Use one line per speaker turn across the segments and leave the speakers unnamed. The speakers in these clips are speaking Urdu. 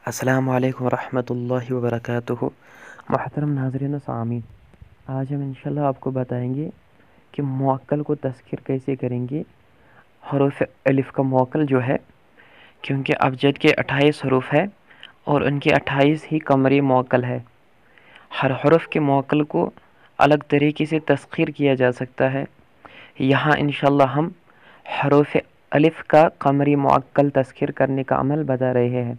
السلام علیکم ورحمۃ اللہ وبرکاتہ۔ محترم ناظرین و سامعین، آج ہم انشاءاللہ آپ کو بتائیں گے کہ موکل کو تذکیر کیسے کریں گے۔ حروف الف کا موکل جو ہے، کیونکہ ابجد کے 28 حروف ہے اور ان کے 28 ہی قمری موکل ہے۔ ہر حرف کے موکل کو الگ طریقے سے تذکیر کیا جا سکتا ہے۔ یہاں انشاءاللہ ہم حروف الف کا قمری موکل تذکیر کرنے کا عمل بتا رہے ہیں۔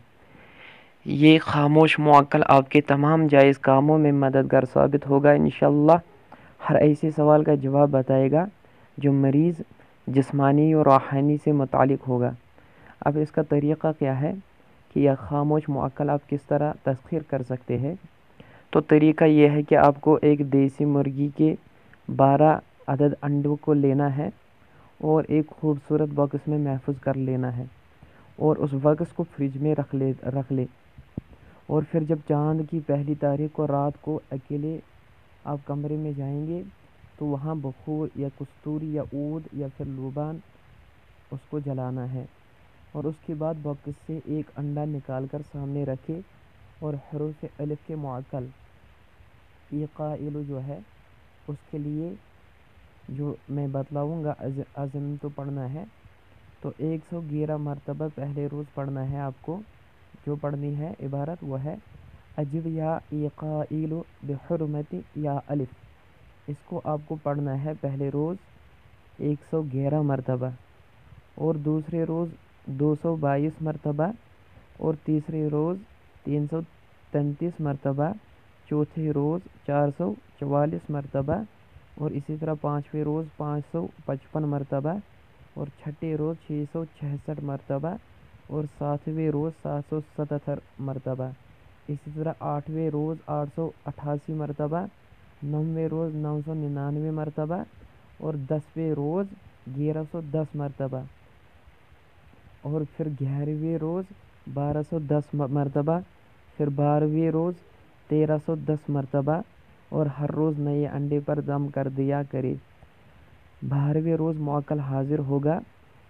یہ خاموش موکل آپ کے تمام جائز کاموں میں مددگار ثابت ہوگا انشاءاللہ۔ ہر ایسے سوال کا جواب بتائے گا جو مریض جسمانی اور روحانی سے متعلق ہوگا۔ اب اس کا طریقہ کیا ہے کہ یہ خاموش موکل آپ کس طرح تذکیر کر سکتے ہیں؟ تو طریقہ یہ ہے کہ آپ کو ایک دیسی مرغی کے 12 عدد انڈوں کو لینا ہے اور ایک خوبصورت باکس میں محفوظ کر لینا ہے، اور اس باکس کو فریج میں رکھ لے اور پھر جب چاند کی پہلی تاریخ کو رات کو اکیلے آپ کمرے میں جائیں گے تو وہاں بخور یا کستوری یا عود یا پھر لوبان اس کو جلانا ہے، اور اس کے بعد باکس سے ایک انڈا نکال کر سامنے رکھے اور حروف الف کے معقل قائل جو ہے اس کے لیے جو میں بتلاؤں گا عزم تو پڑھنا ہے، تو 111 مرتبہ پہلے روز پڑھنا ہے آپ کو۔ جو پڑھنی ہے عبارت وہ ہے اجب یا قائل بحرمت یا الف۔ اس کو آپ کو پڑھنا ہے پہلے روز 111 مرتبہ، اور دوسرے روز 222 مرتبہ، اور تیسرے روز 333 مرتبہ، چوتھے روز 444 مرتبہ، اور اسی طرح پانچویں روز 555 مرتبہ، اور چھٹے روز 666 مرتبہ، اور ساتویں روز 777 مرتبہ، اسی طرح آٹھویں روز 888 مرتبہ، نویں روز 999 مرتبہ، اور 10ویں روز 1110 مرتبہ، اور پھر 11ویں روز 1210 مرتبہ، پھر 12ویں روز 1310 مرتبہ، اور ہر روز نئے انڈے پر دم کر دیا کرے۔ 12ویں روز موکل حاضر ہوگا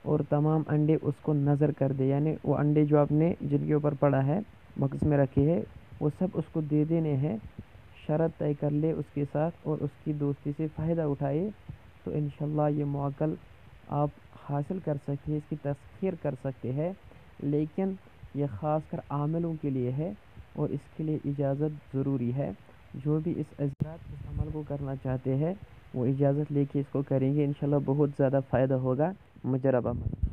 اور تمام انڈے اس کو نظر کر دے، یعنی وہ انڈے جو آپ نے جن کے اوپر پڑا ہے باکس میں رکھے ہیں وہ سب اس کو دے دینے ہیں۔ شرط طے کر لے اس کے ساتھ اور اس کی دوستی سے فائدہ اٹھائے، تو انشاءاللہ یہ موکل آپ حاصل کر سکتے ہیں، اس کی تذکیر کر سکتے ہیں، لیکن یہ خاص کر عاملوں کے لیے ہے اور اس کے لیے اجازت ضروری ہے۔ جو بھی اس عمل کو کرنا چاہتے ہیں وہ اجازت لے کے اس کو کریں گے، انشاءاللہ بہت زیادہ فائدہ ہوگا۔ مجرب عمل۔